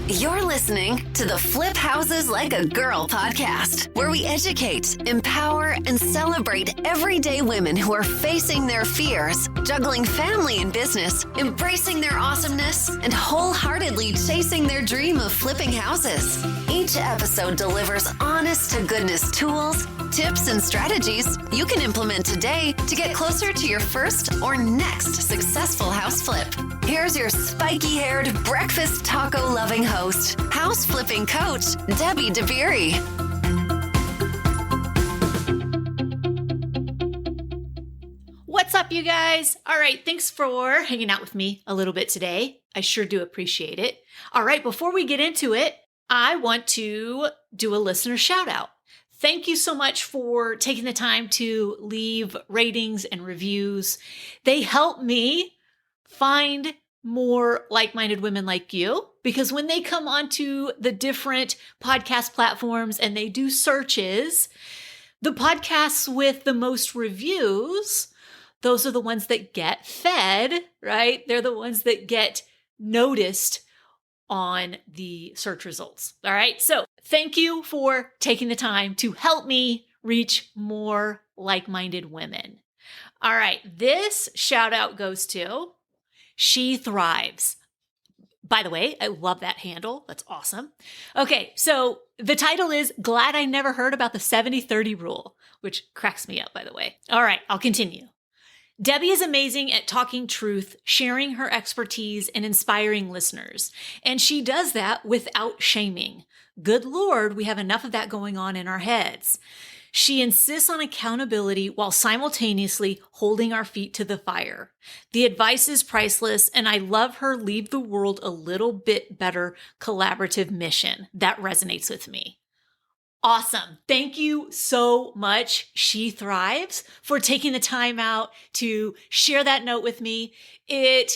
You're listening to the Flip Houses Like a Girl podcast, where we educate, empower, and celebrate everyday women who are facing their fears, juggling family and business, embracing their awesomeness, and wholeheartedly chasing their dream of flipping houses. Each episode delivers honest-to-goodness tools, tips, and strategies you can implement today to get closer to your first or next successful house flip. Here's your spiky-haired, breakfast taco-loving host, house flipping coach, Debbie DeBeery. What's up, you guys? All right, thanks for hanging out with me a little bit today. I sure do appreciate it. All right, before we get into it, I want to do a listener shout out. Thank you so much for taking the time to leave ratings and reviews. They help me find more like-minded women like you, because when they come onto the different podcast platforms and they do searches, the podcasts with the most reviews, those are the ones that get fed, right? They're the ones that get noticed on the search results. All right. So thank you for taking the time to help me reach more like-minded women. All right. This shout out goes to She Thrives. By the way, I love that handle. That's awesome. Okay. So the title is Glad I Never Heard About the 70-30 Rule, which cracks me up, by the way. All right. I'll continue. Debbie is amazing at talking truth, sharing her expertise, and inspiring listeners. And she does that without shaming. Good Lord, we have enough of that going on in our heads. She insists on accountability while simultaneously holding our feet to the fire. The advice is priceless, and I love her leave the world a little bit better collaborative mission. That resonates with me. Awesome. Thank you so much, She Thrives, for taking the time out to share that note with me. It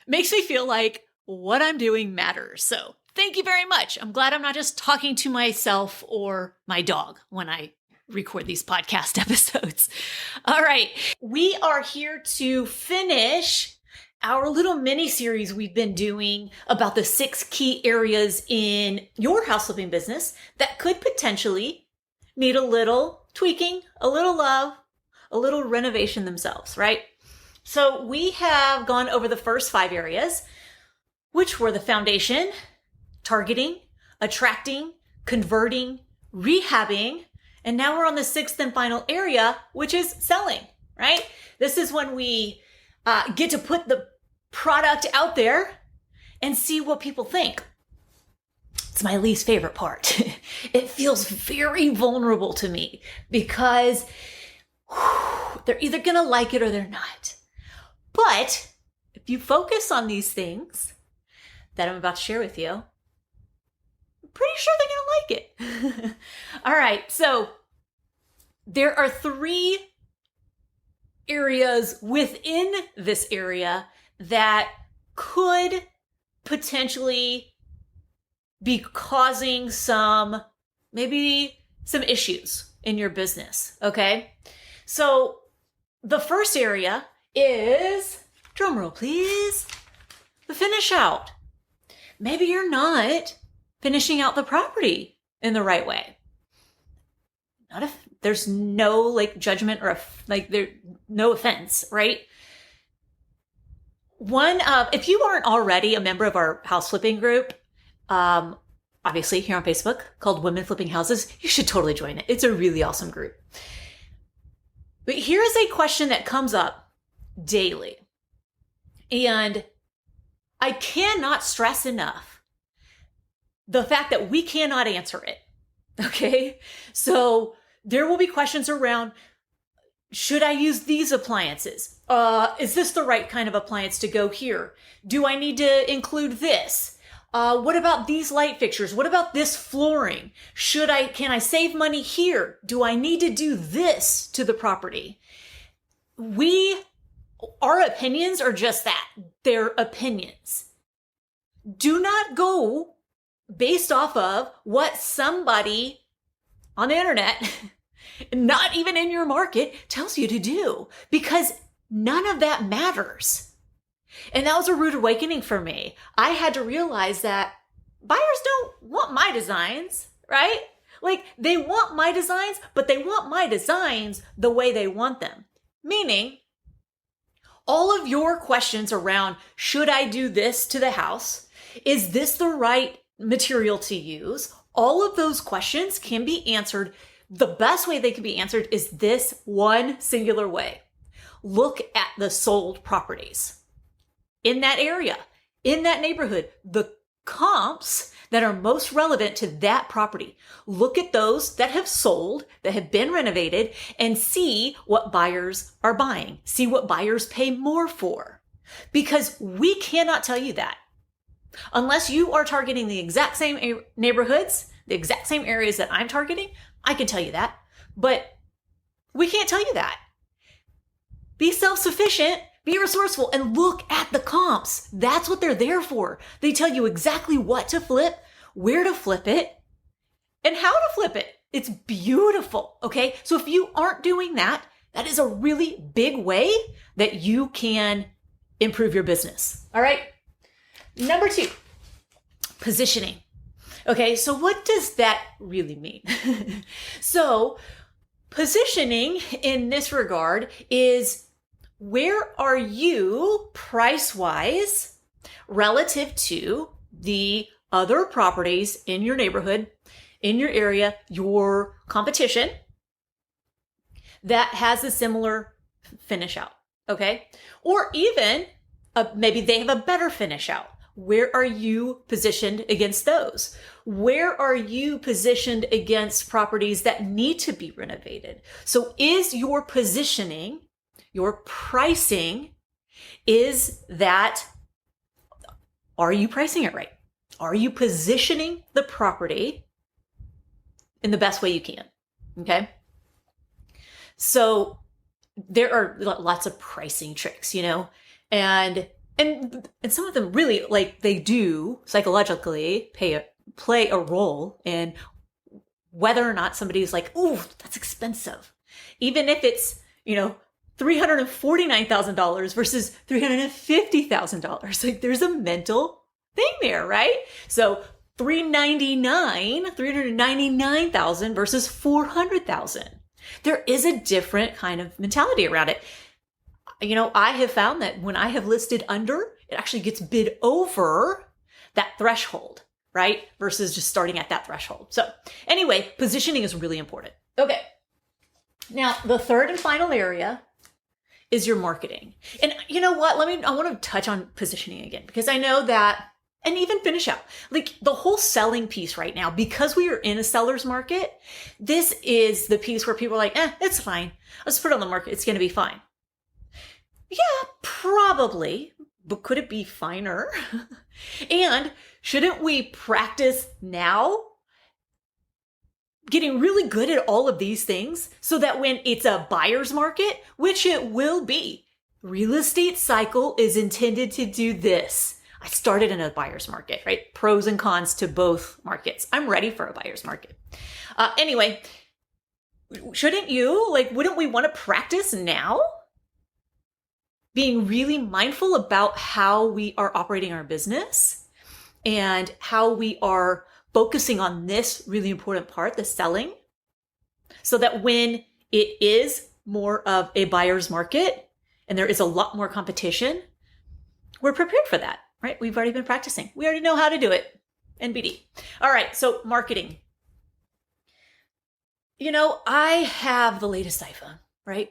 makes me feel like what I'm doing matters. So thank you very much. I'm glad I'm not just talking to myself or my dog when I record these podcast episodes. All right. We are here to finish our little mini series we've been doing about the 6 key areas in your house flipping business that could potentially need a little tweaking, a little love, a little renovation themselves, right? So we have gone over the first 5 areas, which were the foundation, targeting, attracting, converting, rehabbing, and now we're on the 6th and final area, which is selling, right? This is when we get to put the product out there and see what people think. It's my least favorite part. It feels very vulnerable to me because they're either going to like it or they're not. But if you focus on these things that I'm about to share with you, I'm pretty sure they're going to like it. All right. So there are 3 areas within this area that could potentially be causing maybe some issues in your business. Okay. So the first area is, drumroll please, the finish out. Maybe you're not finishing out the property in the right way. Not if there's no judgment or no offense, right? If you aren't already a member of our house flipping group, obviously here on Facebook called Women Flipping Houses, you should totally join it. It's a really awesome group. But here's a question that comes up daily. And I cannot stress enough the fact that we cannot answer it. Okay? So there will be questions around, should I use these appliances? Is this the right kind of appliance to go here? Do I need to include this? What about these light fixtures? What about this flooring? Can I save money here? Do I need to do this to the property? Our opinions are just that. They're opinions. Do not go based off of what somebody on the internet, not even in your market, tells you to do, because none of that matters. And that was a rude awakening for me. I had to realize that buyers don't want my designs, right? Like they want my designs, but they want my designs the way they want them. Meaning, all of your questions around, should I do this to the house? Is this the right material to use? All of those questions can be answered. The best way they can be answered is this one singular way. Look at the sold properties in that area, in that neighborhood, the comps that are most relevant to that property. Look at those that have sold, that have been renovated, and see what buyers are buying. See what buyers pay more for. Because we cannot tell you that. Unless you are targeting the exact same neighborhoods, the exact same areas that I'm targeting, I can tell you that. But we can't tell you that. Be self-sufficient. Be resourceful and look at the comps. That's what they're there for. They tell you exactly what to flip, where to flip it, and how to flip it. It's beautiful. Okay. So if you aren't doing that, that is a really big way that you can improve your business. All right. Number 2, positioning. Okay. So what does that really mean? So positioning in this regard is, where are you price-wise relative to the other properties in your neighborhood, in your area, your competition that has a similar finish out, okay? Or even maybe they have a better finish out. Where are you positioned against those? Where are you positioned against properties that need to be renovated? So is your positioning, your pricing, are you pricing it right? Are you positioning the property in the best way you can? Okay. So there are lots of pricing tricks, and some of them really, like, they do psychologically play a role in whether or not somebody's like, ooh, that's expensive. Even if it's, $349,000 versus $350,000. Like, there's a mental thing there, right? So $399,000 versus $400,000. There is a different kind of mentality around it. I have found that when I have listed under, it actually gets bid over that threshold, right? Versus just starting at that threshold. So anyway, positioning is really important. Okay. Now, the third and final area is your marketing. And you know what? I want to touch on positioning again, because I know that, and even finish out, like the whole selling piece right now, because we are in a seller's market, this is the piece where people are like, it's fine. Let's put it on the market. It's going to be fine. Yeah, probably, but could it be finer? And shouldn't we practice now getting really good at all of these things so that when it's a buyer's market, which it will be, real estate cycle is intended to do this. I started in a buyer's market, right? Pros and cons to both markets. I'm ready for a buyer's market. Anyway, wouldn't we want to practice now? Being really mindful about how we are operating our business and how we are focusing on this really important part, the selling, so that when it is more of a buyer's market and there is a lot more competition, we're prepared for that, right? We've already been practicing. We already know how to do it. NBD. All right. So marketing. I have the latest iPhone, right?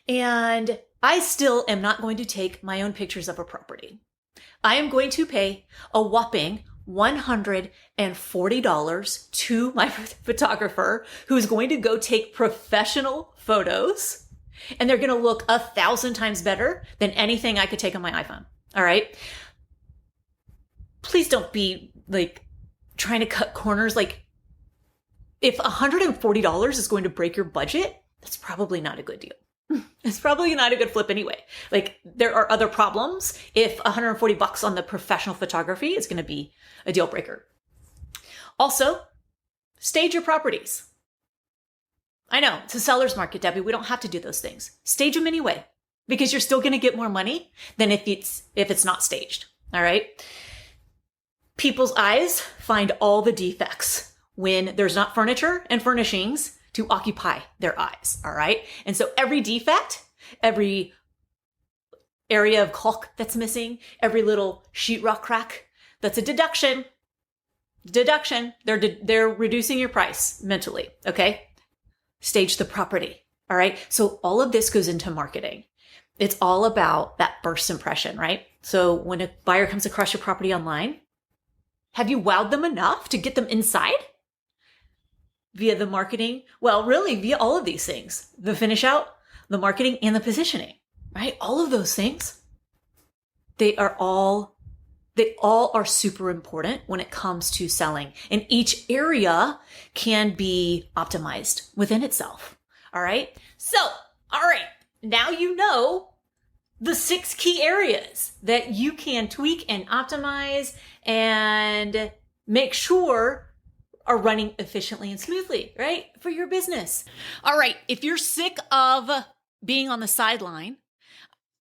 And I still am not going to take my own pictures of a property. I am going to pay a whopping $140 to my photographer, who's going to go take professional photos, and they're going to look 1,000 times better than anything I could take on my iPhone. All right. Please don't be trying to cut corners. If $140 is going to break your budget, that's probably not a good deal. It's probably not a good flip anyway. There are other problems if $140 on the professional photography is going to be a deal breaker. Also, stage your properties. I know it's a seller's market, Debbie. We don't have to do those things. Stage them anyway, because you're still going to get more money than if it's not staged. All right. People's eyes find all the defects when there's not furniture and furnishings to occupy their eyes, all right? And so every defect, every area of caulk that's missing, every little sheetrock crack, that's a deduction. They're reducing your price mentally, okay? Stage the property, all right? So all of this goes into marketing. It's all about that first impression, right? So when a buyer comes across your property online, have you wowed them enough to get them inside? Via the marketing? Well, really via all of these things, the finish out, the marketing, and the positioning, right? All of those things, they all are super important when it comes to selling. And each area can be optimized within itself. All right. So, all right. Now you know the 6 key areas that you can tweak and optimize and make sure are running efficiently and smoothly, right? For your business. All right. If you're sick of being on the sideline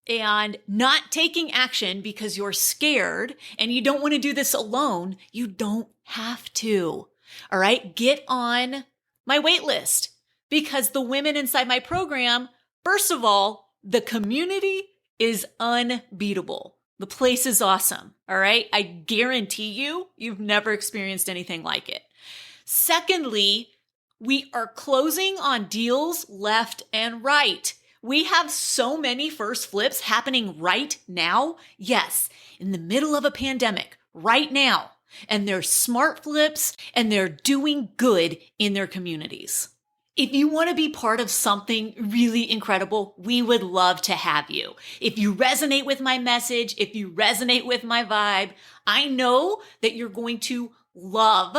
and not taking action because you're scared and you don't want to do this alone, you don't have to. All right. Get on my wait list because the women inside my program, first of all, the community is unbeatable. The place is awesome. All right. I guarantee you've never experienced anything like it. Secondly, we are closing on deals left and right. We have so many first flips happening right now. Yes, in the middle of a pandemic, right now. And they're smart flips and they're doing good in their communities. If you want to be part of something really incredible, we would love to have you. If you resonate with my message, if you resonate with my vibe, I know that you're going to love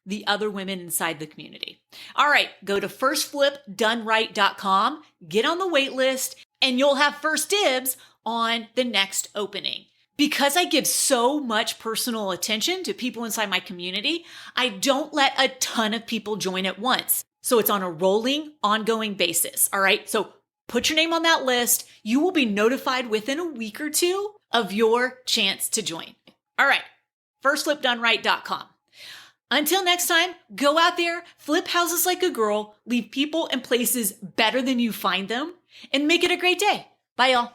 the other women inside the community. All right, go to firstflipdoneright.com, get on the wait list, and you'll have first dibs on the next opening. Because I give so much personal attention to people inside my community, I don't let a ton of people join at once. So it's on a rolling, ongoing basis. All right, so put your name on that list. You will be notified within a week or two of your chance to join. All right, firstflipdoneright.com. Until next time, go out there, flip houses like a girl, leave people and places better than you find them, and make it a great day. Bye, y'all.